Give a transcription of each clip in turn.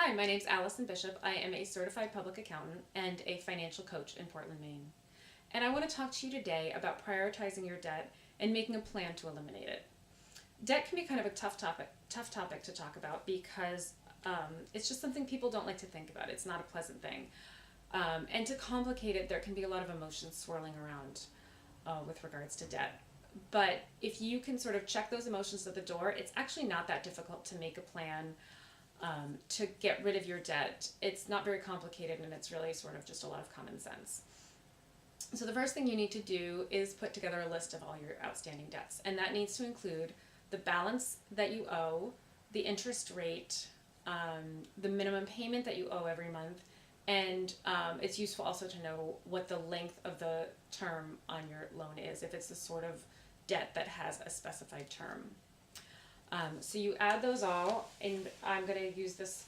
Hi, my name's Allison Bishop. I am a certified public accountant and a financial coach in Portland, Maine. And I want to talk to you today about prioritizing your debt and making a plan to eliminate it. Debt can be kind of a tough topic to talk about because it's just something people don't like to think about. It's not a pleasant thing. And to complicate it, there can be a lot of emotions swirling around with regards to debt. But if you can sort of check those emotions at the door, it's actually not that difficult to make a plan to get rid of your debt. It's not very complicated, and it's really sort of just a lot of common sense. So the first thing you need to do is put together a list of all your outstanding debts, and that needs to include the balance that you owe, the interest rate, the minimum payment that you owe every month, and it's useful also to know what the length of the term on your loan is, if it's the sort of debt that has a specified term. So you add those all, and I'm going to use this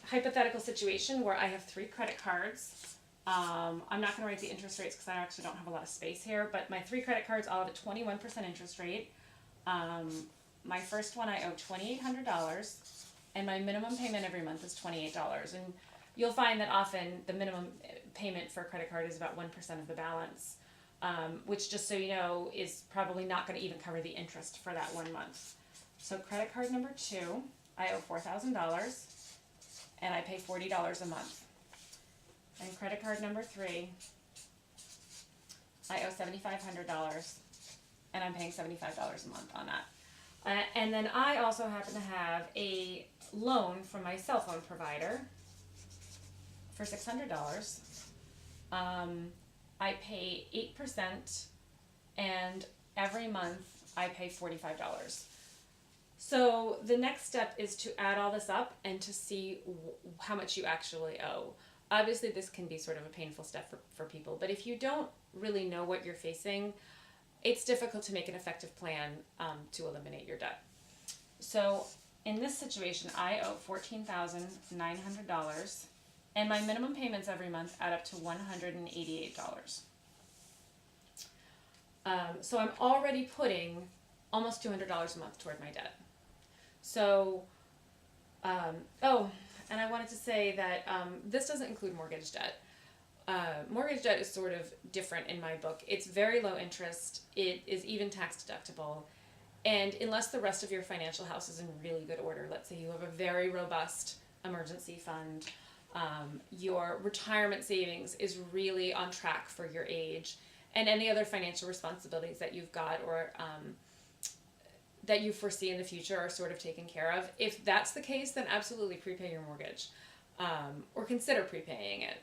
hypothetical situation where I have 3 credit cards. I'm not going to write the interest rates because I actually don't have a lot of space here, but my 3 credit cards all have a 21% interest rate. My first one I owe $2,800, and my minimum payment every month is $28. And you'll find that often the minimum payment for a credit card is about 1% of the balance, which, just so you know, is probably not going to even cover the interest for that 1 month. So credit card number 2, I owe $4,000, and I pay $40 a month. And credit card number 3, I owe $7,500, and I'm paying $75 a month on that. And then I also happen to have a loan from my cell phone provider for $600. I pay 8%, and every month I pay $45. So the next step is to add all this up and to see how much you actually owe. Obviously, this can be sort of a painful step for people, but if you don't really know what you're facing, it's difficult to make an effective plan to eliminate your debt. So in this situation, I owe $14,900, and my minimum payments every month add up to $188. So I'm already putting almost $200 a month toward my debt. So, and I wanted to say that this doesn't include mortgage debt. Mortgage debt is sort of different in my book. It's very low interest. It is even tax deductible. And unless the rest of your financial house is in really good order, let's say you have a very robust emergency fund, your retirement savings is really on track for your age, and any other financial responsibilities that you've got or that you foresee in the future are sort of taken care of. If that's the case, then absolutely prepay your mortgage, or consider prepaying it.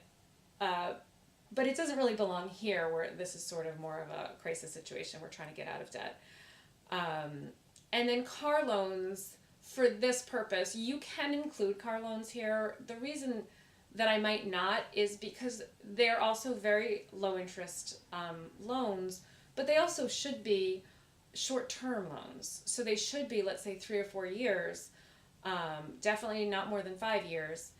But it doesn't really belong here, where this is sort of more of a crisis situation. We're trying to get out of debt. And then car loans, for this purpose, you can include car loans here. The reason that I might not is because they're also very low interest loans, but they also should be short-term loans. So they should be, let's say, 3 or 4 years, definitely not more than 5 years.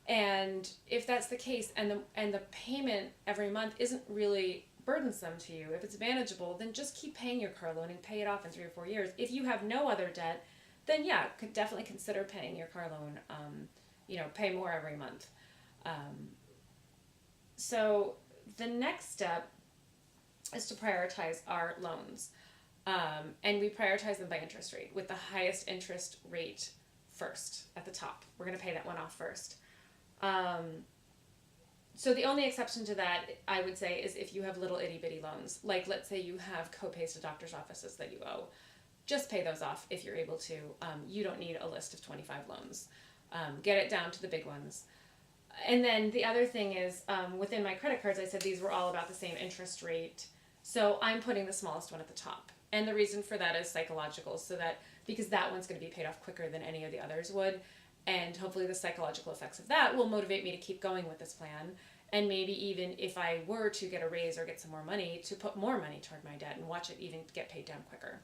And if that's the case, and the payment every month isn't really burdensome to you, if it's manageable, then just keep paying your car loan and pay it off in 3 or 4 years. If you have no other debt, then yeah, could definitely consider paying your car loan. Pay more every month. So the next step is to prioritize our loans. And we prioritize them by interest rate, with the highest interest rate first at the top. We're going to pay that one off first. So the only exception to that, I would say, is if you have little itty bitty loans. Like, let's say you have co-pays to doctor's offices that you owe. Just pay those off if you're able to. You don't need a list of 25 loans. Get it down to the big ones. And then the other thing is, within my credit cards, I said these were all about the same interest rate. So I'm putting the smallest one at the top. And the reason for that is psychological, because that one's going to be paid off quicker than any of the others would. And hopefully the psychological effects of that will motivate me to keep going with this plan. And maybe even if I were to get a raise or get some more money, to put more money toward my debt and watch it even get paid down quicker.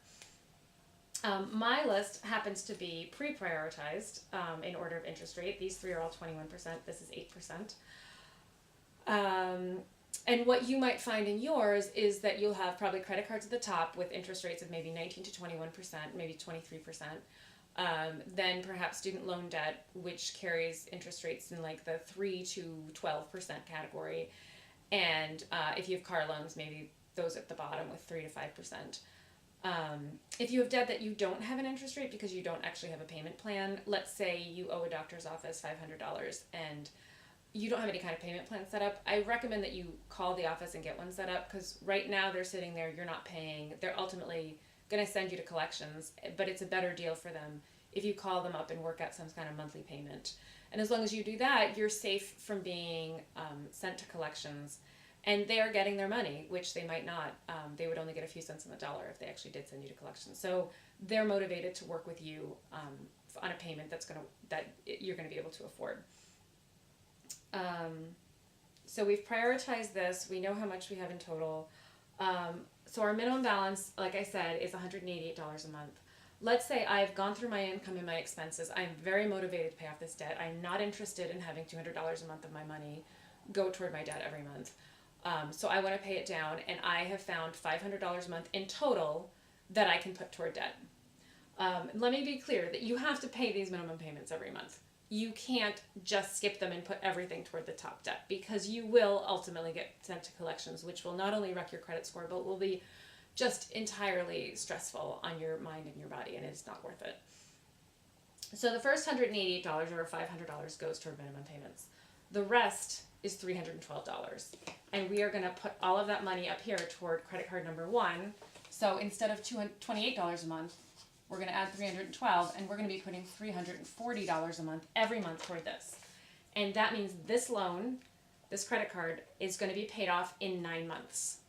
My list happens to be pre-prioritized in order of interest rate. These 3 are all 21%. This is 8%. And what you might find in yours is that you'll have probably credit cards at the top with interest rates of maybe 19 to 21%, maybe 23%. Then perhaps student loan debt, which carries interest rates in like the 3 to 12% category. And if you have car loans, maybe those at the bottom with 3 to 5%. If you have debt that you don't have an interest rate because you don't actually have a payment plan, let's say you owe a doctor's office $500 and you don't have any kind of payment plan set up, I recommend that you call the office and get one set up, because right now they're sitting there, you're not paying, they're ultimately going to send you to collections, but it's a better deal for them if you call them up and work out some kind of monthly payment. And as long as you do that, you're safe from being sent to collections. And they are getting their money, which they might not. They would only get a few cents on the dollar if they actually did send you to collections. So they're motivated to work with you on a payment that you're going to be able to afford. So we've prioritized this. We know how much we have in total. So our minimum balance, like I said, is $188 a month. Let's say I've gone through my income and my expenses. I'm very motivated to pay off this debt. I'm not interested in having $200 a month of my money go toward my debt every month. So I want to pay it down, and I have found $500 a month in total that I can put toward debt. Let me be clear that you have to pay these minimum payments every month. You can't just skip them and put everything toward the top debt, because you will ultimately get sent to collections, which will not only wreck your credit score, but will be just entirely stressful on your mind and your body, and it's not worth it. So the first $188 or $500 goes toward minimum payments. The rest is $312. And we are going to put all of that money up here toward credit card number 1. So instead of $28 a month, we're going to add $312, and we're going to be putting $340 a month every month toward this. And that means this loan, this credit card, is going to be paid off in 9 months.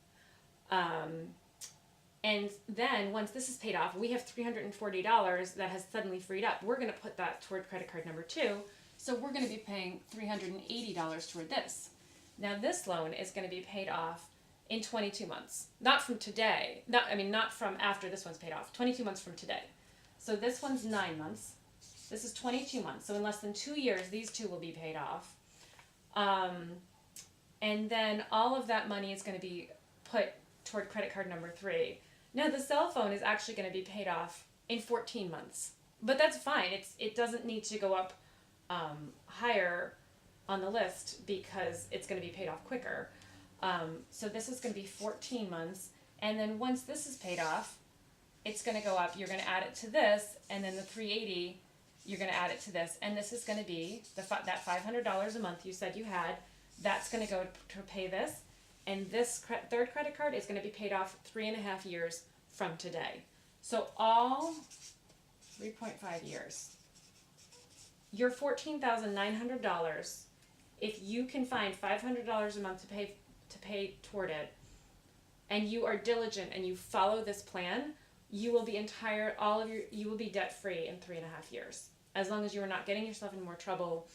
And then once this is paid off, we have $340 that has suddenly freed up. We're going to put that toward credit card number 2. So we're going to be paying $380 toward this. Now this loan is going to be paid off in 22 months. Not from today. Not from after this one's paid off. 22 months from today. So this one's 9 months. This is 22 months. So in less than 2 years, these two will be paid off. And then all of that money is going to be put toward credit card number 3. Now the cell phone is actually going to be paid off in 14 months. But that's fine. It doesn't need to go up higher on the list because it's going to be paid off quicker. So this is going to be 14 months. And then once this is paid off, it's going to go up. You're going to add it to this, and then the $380, you're going to add it to this. And this is going to be that $500 a month you said you had. That's going to go to pay this. And this third credit card is going to be paid off 3.5 years from today. So all 3.5 years. Your $14,900, if you can find $500 a month to pay toward it, and you are diligent and you follow this plan, you will be you will be debt free in 3.5 years, as long as you are not getting yourself in more trouble.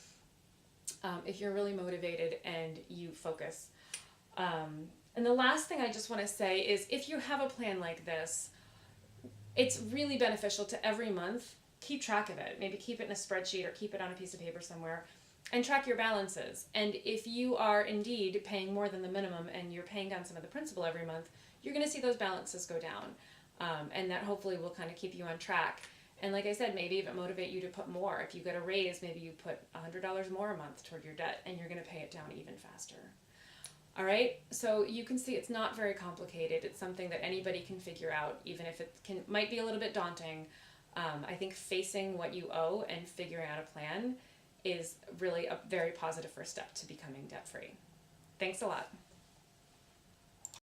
If you're really motivated and you focus. And the last thing I just want to say is, if you have a plan like this, it's really beneficial to every month keep track of it. Maybe keep it in a spreadsheet or keep it on a piece of paper somewhere and track your balances. And if you are indeed paying more than the minimum and you're paying down some of the principal every month, you're going to see those balances go down. And that hopefully will kind of keep you on track. And like I said, maybe even motivate you to put more. If you get a raise, maybe you put $100 more a month toward your debt, and you're going to pay it down even faster. All right, so you can see it's not very complicated. It's something that anybody can figure out, even if it might be a little bit daunting. I think facing what you owe and figuring out a plan is really a very positive first step to becoming debt-free. Thanks a lot.